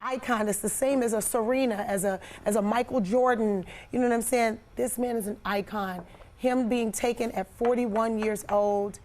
icon. It's the same as a Serena, as a Michael Jordan. You know what I'm saying? This man is an icon. Him being taken at 41 years old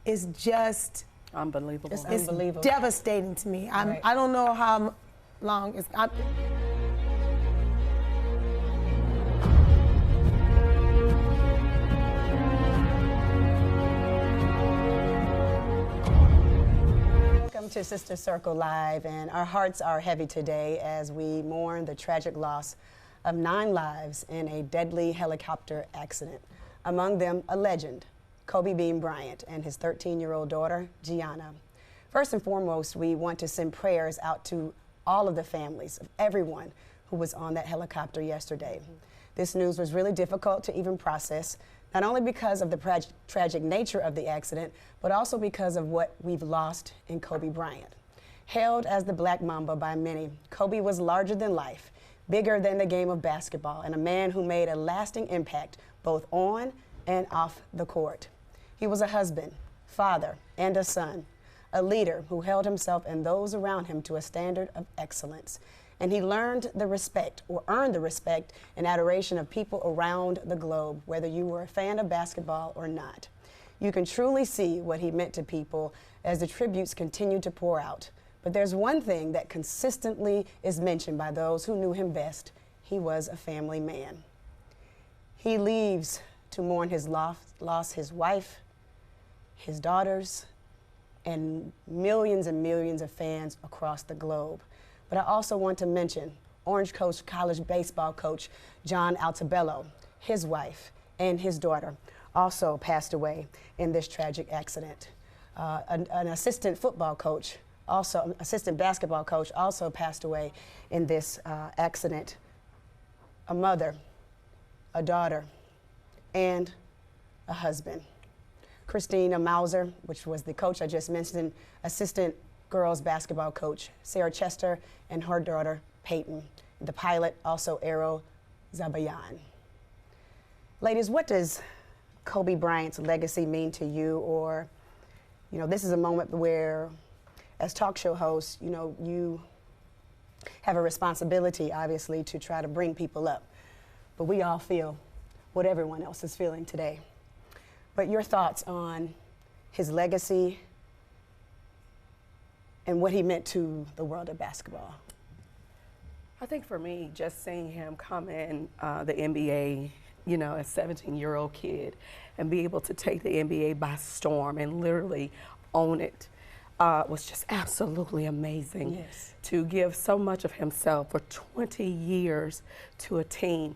is just unbelievable. It's unbelievable. Devastating to me. Right. I don't know how long it's. Welcome to Sister Circle Live, and our hearts are heavy today as we mourn the tragic loss of 9 lives in a deadly helicopter accident. Among them, a legend, Kobe Bryant, and his 13-year-old daughter, Gianna. First and foremost, we want to send prayers out to all of the families of everyone who was on that helicopter yesterday. This news was really difficult to even process, not only because of the tragic nature of the accident, but also because of what we've lost in Kobe Bryant. Hailed as the Black Mamba by many, Kobe was larger than life, bigger than the game of basketball, and a man who made a lasting impact both on and off the court. He was a husband, father, and a son, a leader who held himself and those around him to a standard of excellence. And he earned the respect and adoration of people around the globe, whether you were a fan of basketball or not. You can truly see what he meant to people as the tributes continue to pour out. But there's one thing that consistently is mentioned by those who knew him best. He was a family man. He leaves to mourn his loss, his wife, his daughters, and millions of fans across the globe. But I also want to mention Orange Coast College baseball coach John Altobello. His wife and his daughter also passed away in this tragic accident. An assistant basketball coach also passed away in this accident. A mother, a daughter, and a husband. Christina Mauser, which was the coach I just mentioned, assistant girls basketball coach Sarah Chester, and her daughter Peyton. The pilot, also Aero Zabayan. Ladies, what does Kobe Bryant's legacy mean to you? Or, you know, this is a moment where, as talk show hosts, you know, you have a responsibility, obviously, to try to bring people up. But we all feel what everyone else is feeling today. But your thoughts on his legacy and what he meant to the world of basketball? I think for me, just seeing him come in the NBA, you know, as a 17-year-old kid, and be able to take the NBA by storm and literally own it was just absolutely amazing. Yes. To give so much of himself for 20 years to a team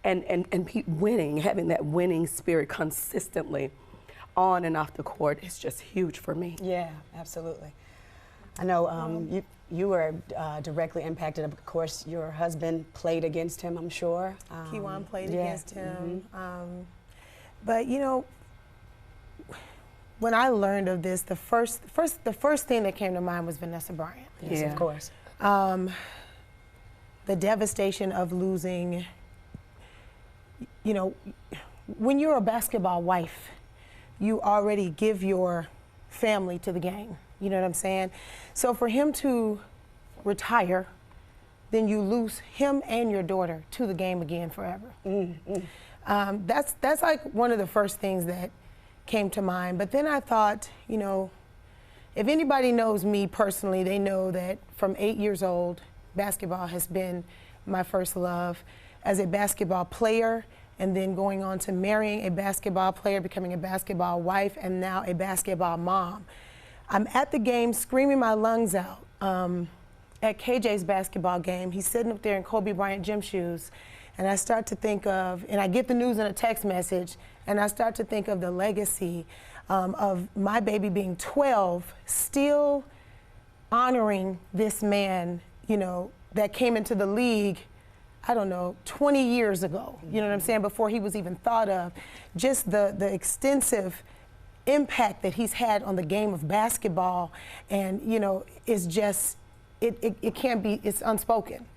and keep winning, having that winning spirit consistently on and off the court is just huge for me. Yeah, absolutely. I know you were directly impacted. Of course, your husband played against him, I'm sure. Kiwan played yeah. against him. But you know, when I learned of this, the first thing that came to mind was Vanessa Bryant. Yes, Yeah. of course. The devastation of losing. You know, when you're a basketball wife, you already give your family to the game. You know what I'm saying? So for him to retire, then you lose him and your daughter to the game again forever. That's like one of the first things that came to mind. But then I thought, you know, if anybody knows me personally, they know that from 8 years old, basketball has been my first love. As a basketball player, and then going on to marrying a basketball player, becoming a basketball wife, and now a basketball mom. I'm at the game screaming my lungs out at KJ's basketball game. He's sitting up there in Kobe Bryant gym shoes, and I start to think of, and I get the news in a text message, and I start to think of the legacy of my baby being 12, still honoring this man, you know, that came into the league, I don't know, 20 years ago, you know what I'm saying, before he was even thought of. Just the extensive impact that he's had on the game of basketball, and, you know, is just, it can't be, it's unspoken.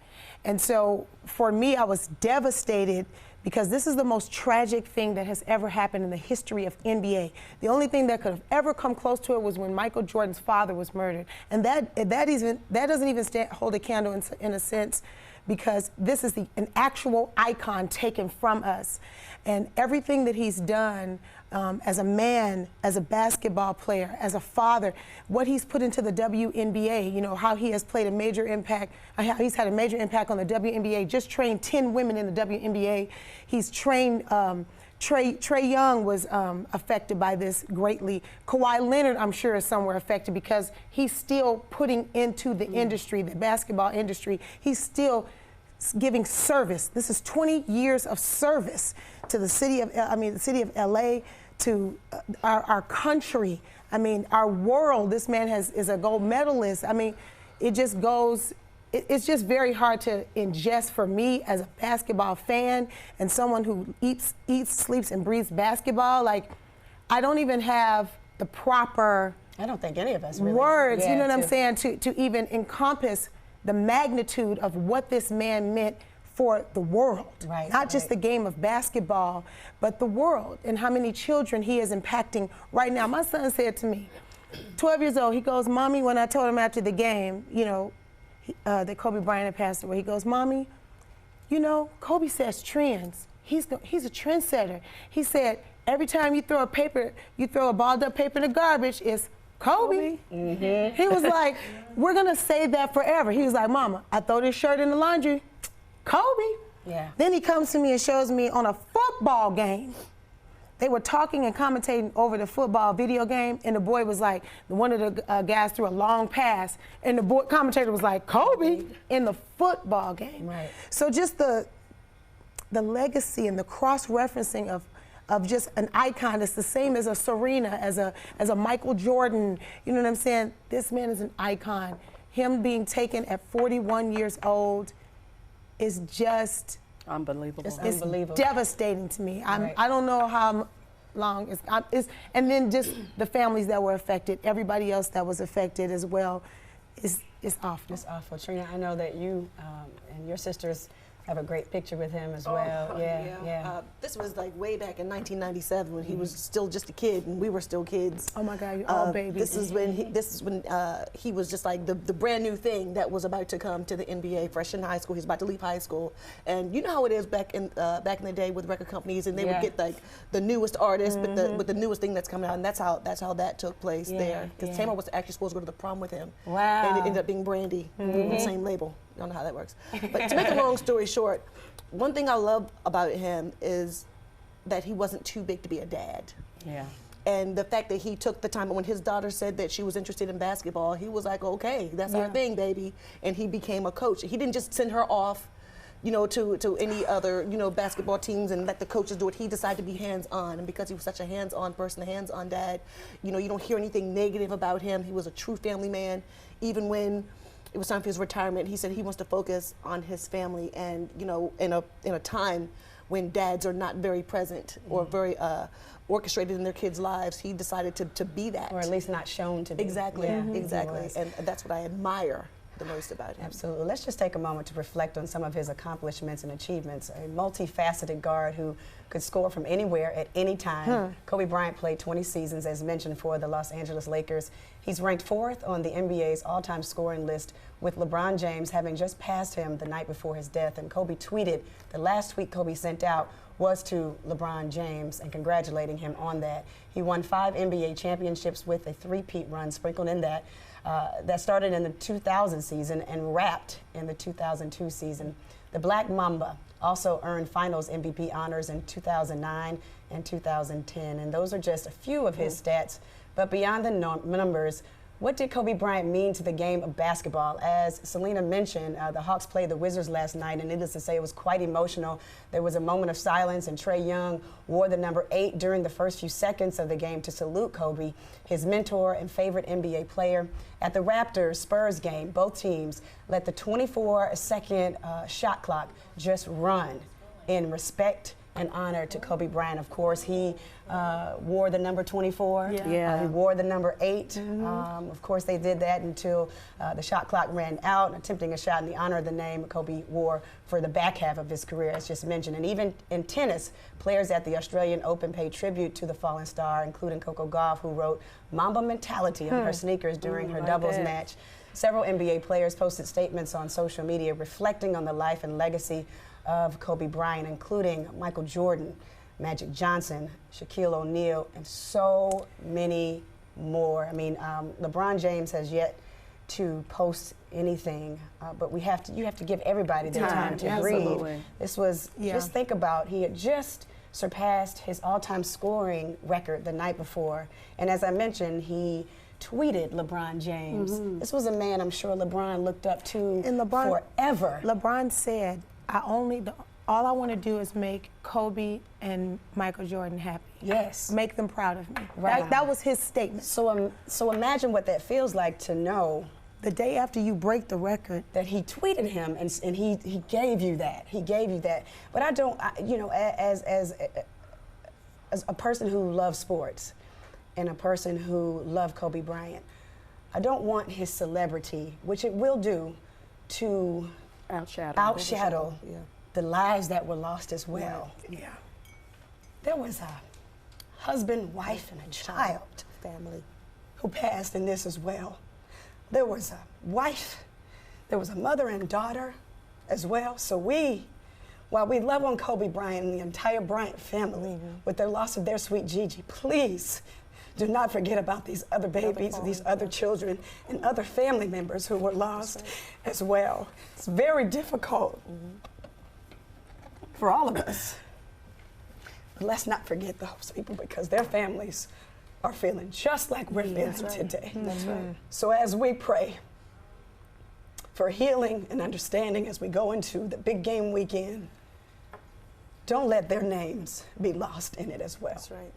And so for me, I was devastated because this is the most tragic thing that has ever happened in the history of NBA. The only thing that could have ever come close to it was when Michael Jordan's father was murdered. And that doesn't even hold a candle in a sense, because this is an actual icon taken from us. And everything that he's done as a man, as a basketball player, as a father, what he's put into the WNBA, you know, how he has played a major impact, how he's had a major impact on the WNBA, just trained 10 women in the WNBA. He's trained, Trae Young was affected by this greatly. Kawhi Leonard, I'm sure, is somewhere affected because he's still putting into the industry, the basketball industry, he's still giving service. This is 20 years of service to the city of, the city of LA, to our country. I mean, our world. This man is a gold medalist. I mean, it just goes. It's just very hard to ingest for me as a basketball fan and someone who eats, sleeps, and breathes basketball. Like, I don't even have the proper. I don't think any of us really. Words. You know what I'm saying? To even encompass the magnitude of what this man meant for the world. Right, Not just the game of basketball, but the world, and how many children he is impacting right now. My son said to me, 12 years old, he goes, "Mommy," when I told him after the game, you know, that Kobe Bryant had passed away, he goes, "Mommy, you know, Kobe sets trends. He's a trendsetter." He said, "Every time you throw a balled up paper in the garbage, it's Kobe." Mm-hmm. He was like, "We're gonna say that forever." He was like, "Mama, I throw this shirt in the laundry, Kobe." Yeah. Then he comes to me and shows me on a football game. They were talking and commentating over the football video game, and the boy was like, one of the guys threw a long pass, and the commentator was like, "Kobe," in the football game. Right. So just the legacy and the cross-referencing of just an icon. It's the same as a Serena, as a Michael Jordan. You know what I'm saying? This man is an icon. Him being taken at 41 years old is just unbelievable. It's it's unbelievable. devastating to me. Right. I don't know how long it's, and then just the families that were affected, everybody else that was affected as well. It's awful. It's awful. Trina, I know that you and your sisters have a great picture with him as well. Yeah. This was like way back in 1997 when he was still just a kid and we were still kids. Oh my God, you're all babies. This is when he was just like the brand new thing that was about to come to the NBA, fresh in high school. He's about to leave high school, and you know how it is back in the day with record companies, and they would get like the newest artist with the newest thing that's coming out, and that's how that took place there. Because Tamar was actually supposed to go to the prom with him. Wow. And it ended up being Brandy, the same label. I don't know how that works. But to make a long story short, one thing I love about him is that he wasn't too big to be a dad. Yeah. And the fact that he took the time, when his daughter said that she was interested in basketball, he was like, "Okay, that's our thing, baby." And he became a coach. He didn't just send her off, you know, to any other, you know, basketball teams and let the coaches do it. He decided to be hands-on. And because he was such a hands-on person, a hands-on dad, you know, you don't hear anything negative about him. He was a true family man. Even when it was time for his retirement, he said he wants to focus on his family, and you know, in a time when dads are not very present or very orchestrated in their kids' lives, he decided to be that, Or at least not shown to be. exactly, Yeah, exactly, and that's what I admire the most about him. Absolutely. Let's just take a moment to reflect on some of his accomplishments and achievements. A multifaceted guard who could score from anywhere at any time. Kobe Bryant played 20 seasons, as mentioned, for the Los Angeles Lakers. He's ranked 4th on the NBA's all-time scoring list, with LeBron James having just passed him the night before his death. And Kobe tweeted, the last tweet Kobe sent out was to LeBron James and congratulating him on that. He won 5 NBA championships with a 3-peat run sprinkled in that. That started in the 2000 season and wrapped in the 2002 season. The Black Mamba also earned Finals MVP honors in 2009 and 2010, and those are just a few of his stats. But beyond the numbers, what did Kobe Bryant mean to the game of basketball? As Selena mentioned, the Hawks played the Wizards last night, and needless to say, it was quite emotional. There was a moment of silence, and Trae Young wore the number 8 during the first few seconds of the game to salute Kobe, his mentor and favorite NBA player. At the Raptors-Spurs game, both teams let the 24-second shot clock just run in respect an honor to Kobe Bryant. Of course, he wore the number 24. Yeah. He wore the number 8. Of course, they did that until the shot clock ran out, attempting a shot in the honor of the name Kobe wore for the back half of his career, as just mentioned. And even in tennis, players at the Australian Open paid tribute to the fallen star, including Coco Gauff, who wrote Mamba mentality on her sneakers during her doubles match. Several NBA players posted statements on social media reflecting on the life and legacy of Kobe Bryant, including Michael Jordan, Magic Johnson, Shaquille O'Neal, and so many more. I mean, LeBron James has yet to post anything, but you have to give everybody their time to breathe. This was, just think about, he had just surpassed his all-time scoring record the night before, and as I mentioned, he tweeted LeBron James. This was a man I'm sure LeBron looked up to forever. LeBron said, all I want to do is make Kobe and Michael Jordan happy. Yes. Make them proud of me. Right. That was his statement. So imagine what that feels like to know the day after you break the record that he tweeted him and he gave you that. He gave you that. But I don't, you know, as a person who loves sports and a person who loved Kobe Bryant, I don't want his celebrity, which it will do, to outshadow the lives that were lost as well. Yeah. There was a husband, wife, and a child family who passed in this as well. There was a wife, there was a mother and daughter as well. So while we love on Kobe Bryant and the entire Bryant family with their loss of their sweet Gigi, please do not forget about these other babies, these other children, and other family members who were lost as well. It's very difficult for all of us. But let's not forget those people, because their families are feeling just like we're feeling today. That's right. So as we pray for healing and understanding as we go into the big game weekend, don't let their names be lost in it as well. That's right.